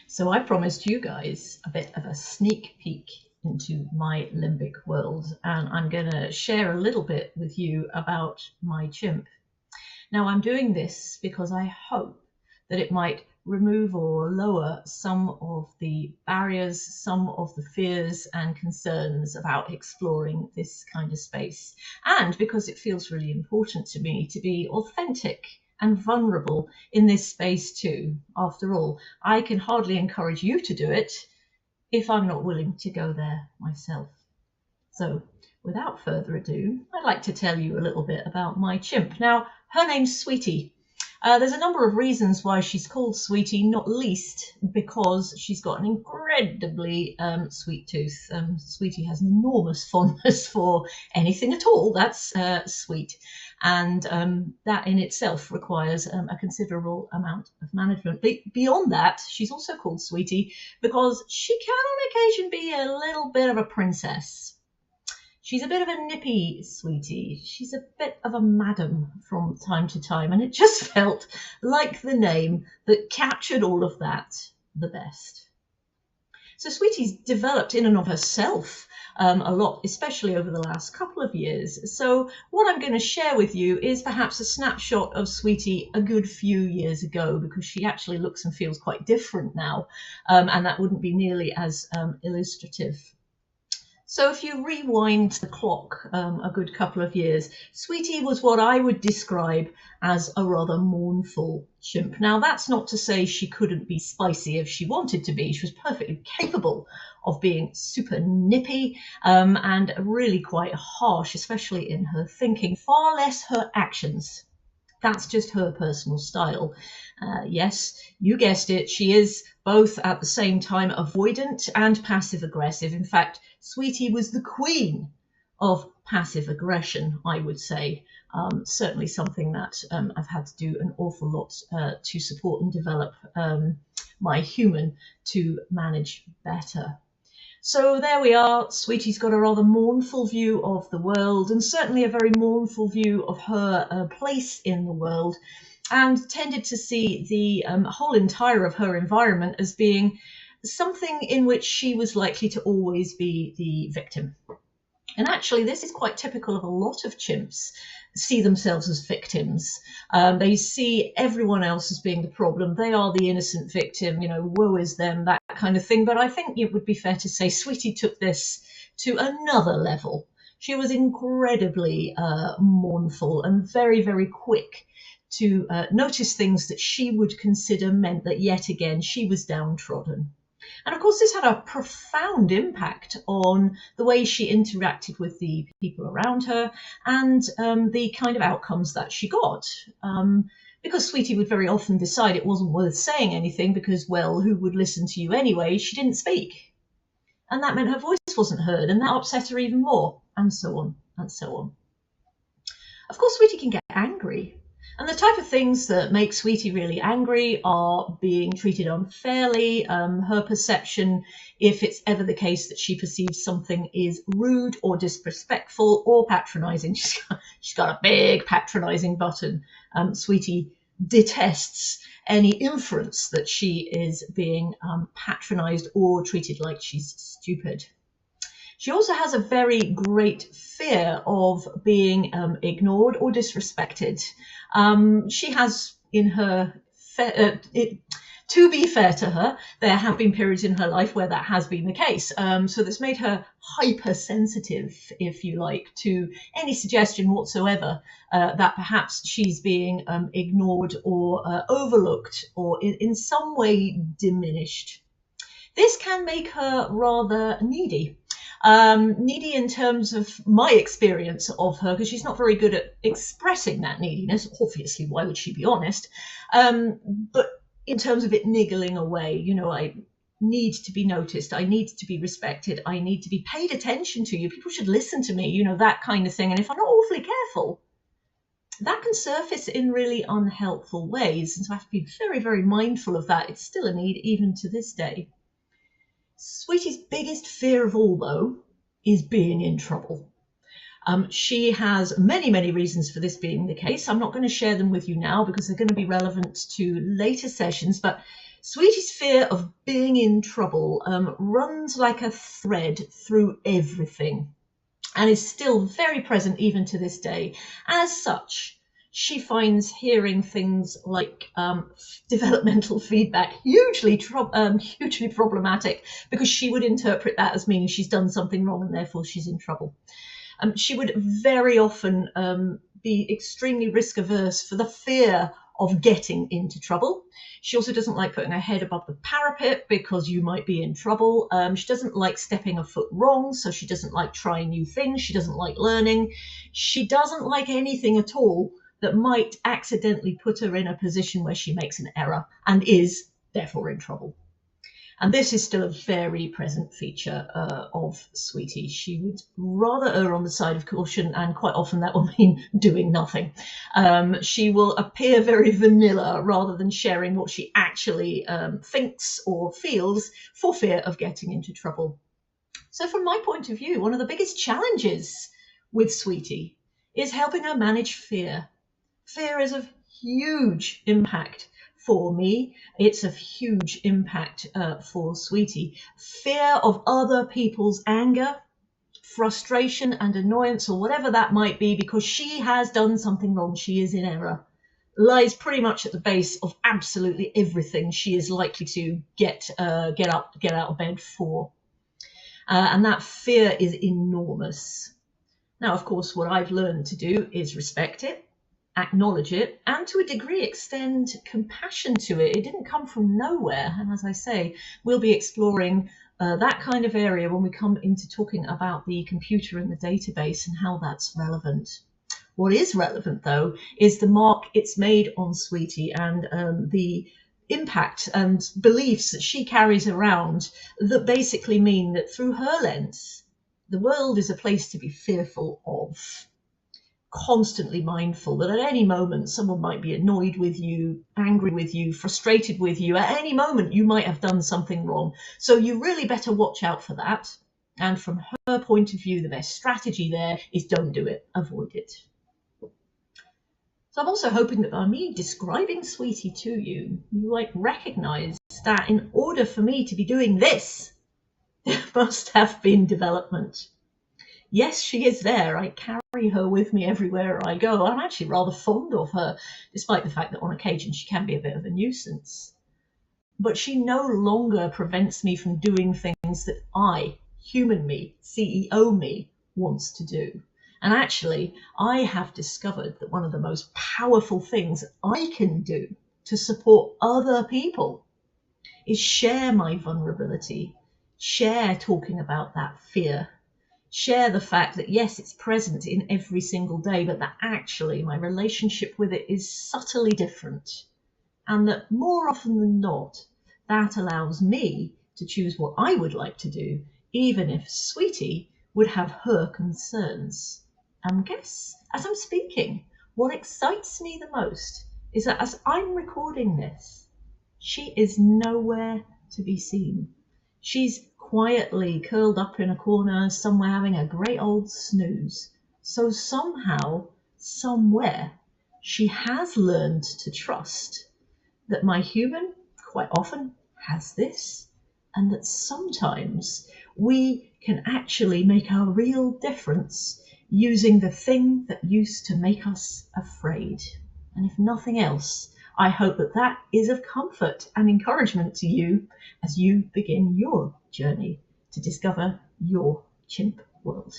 So I promised you guys a bit of a sneak peek into my limbic world, and I'm going to share a little bit with you about my chimp. Now, I'm doing this because I hope that it might remove or lower some of the barriers, some of the fears and concerns about exploring this kind of space, and because it feels really important to me to be authentic and vulnerable in this space too. After all, I can hardly encourage you to do it if I'm not willing to go there myself. So, without further ado, I'd like to tell you a little bit about my chimp. Now, her name's Sweetie. There's a number of reasons why she's called Sweetie, not least because she's got an incredibly sweet tooth. Sweetie has an enormous fondness for anything at all that's sweet, and that in itself requires a considerable amount of management. But beyond that, she's also called Sweetie because she can on occasion be a little bit of a princess. She's a bit of a nippy sweetie. She's a bit of a madam from time to time, and it just felt like the name that captured all of that the best. So Sweetie's developed in and of herself a lot, especially over the last couple of years. So what I'm going to share with you is perhaps a snapshot of Sweetie a good few years ago, because she actually looks and feels quite different now, and that wouldn't be nearly as illustrative. So if you rewind the clock a good couple of years, Sweetie was what I would describe as a rather mournful chimp. Now, that's not to say she couldn't be spicy if she wanted to be. She was perfectly capable of being super nippy and really quite harsh, especially in her thinking, far less her actions. That's just her personal style. Yes, you guessed it, she is both at the same time avoidant and passive aggressive. In fact, Sweetie was the queen of passive aggression, I would say. Certainly something that I've had to do an awful lot to support and develop my human to manage better. So there we are. Sweetie's got a rather mournful view of the world, and certainly a very mournful view of her place in the world, and tended to see the whole entire of her environment as being something in which she was likely to always be the victim. And actually, this is quite typical of a lot of chimps see themselves as victims. They see everyone else as being the problem. They are the innocent victim, woe is them, that kind of thing. But I think it would be fair to say Sweetie took this to another level. She was incredibly mournful and very, very quick to notice things that she would consider meant that yet again she was downtrodden. And of course, this had a profound impact on the way she interacted with the people around her and the kind of outcomes that she got. Because Sweetie would very often decide it wasn't worth saying anything because, well, who would listen to you anyway? She didn't speak. And that meant her voice wasn't heard, and that upset her even more, and so on, and so on. Of course, Sweetie can get angry. And the type of things that make Sweetie really angry are being treated unfairly, her perception, if it's ever the case that she perceives something is rude or disrespectful or patronising. She's got a big patronising button. Sweetie detests any inference that she is being patronised or treated like she's stupid. She also has a very great fear of being ignored or disrespected. She has in her, to be fair to her, there have been periods in her life where that has been the case. So that's made her hypersensitive, if you like, to any suggestion whatsoever that perhaps she's being ignored or overlooked or in some way diminished. This can make her rather needy. Needy in terms of my experience of her, because she's not very good at expressing that neediness. Obviously, why would she be honest? But in terms of it niggling away, I need to be noticed. I need to be respected. I need to be paid attention to. You. People should listen to me, that kind of thing. And if I'm not awfully careful, that can surface in really unhelpful ways. And so I have to be very, very mindful of that. It's still a need even to this day. Sweetie's biggest fear of all, though, is being in trouble. She has many, many reasons for this being the case. I'm not going to share them with you now because they're going to be relevant to later sessions, but Sweetie's fear of being in trouble runs like a thread through everything and is still very present even to this day. As such, she finds hearing things like developmental feedback hugely problematic, because she would interpret that as meaning she's done something wrong and therefore she's in trouble. She would very often be extremely risk averse for the fear of getting into trouble. She also doesn't like putting her head above the parapet because you might be in trouble. She doesn't like stepping a foot wrong, so she doesn't like trying new things. She doesn't like learning. She doesn't like anything at all that might accidentally put her in a position where she makes an error and is therefore in trouble. And this is still a very present feature of Sweetie. She would rather err on the side of caution, and quite often that will mean doing nothing. She will appear very vanilla rather than sharing what she actually thinks or feels for fear of getting into trouble. So from my point of view, one of the biggest challenges with Sweetie is helping her manage fear. Fear is of huge impact for me. It's of huge impact for Sweetie. Fear of other people's anger, frustration and annoyance, or whatever that might be, because she has done something wrong, she is in error, lies pretty much at the base of absolutely everything she is likely to get out of bed for. And that fear is enormous. Now, of course, what I've learned to do is respect it, acknowledge it, and to a degree extend compassion to it. It didn't come from nowhere. And as I say, we'll be exploring that kind of area when we come into talking about the computer and the database and how that's relevant. What is relevant, though, is the mark it's made on Sweetie and the impact and beliefs that she carries around that basically mean that through her lens, the world is a place to be fearful of. Constantly mindful that at any moment someone might be annoyed with you, angry with you, frustrated with you. At any moment you might have done something wrong. So you really better watch out for that. And from her point of view, the best strategy there is don't do it, avoid it. So I'm also hoping that by me describing Sweetie to you, you might recognize that in order for me to be doing this, there must have been development. Yes, she is there. I carry her with me everywhere I go. I'm actually rather fond of her, despite the fact that on occasion she can be a bit of a nuisance. But she no longer prevents me from doing things that I, human me, CEO me, wants to do. And actually, I have discovered that one of the most powerful things I can do to support other people is share my vulnerability, share talking about that fear, share the fact that yes, it's present in every single day, but that actually my relationship with it is subtly different. And that more often than not, that allows me to choose what I would like to do, even if Sweetie would have her concerns. And guess, as I'm speaking, what excites me the most is that as I'm recording this, she is nowhere to be seen. She's quietly curled up in a corner somewhere having a great old snooze. So somehow, somewhere, she has learned to trust that my human quite often has this, and that sometimes we can actually make a real difference using the thing that used to make us afraid. And if nothing else, I hope that that is of comfort and encouragement to you as you begin your journey to discover your chimp world.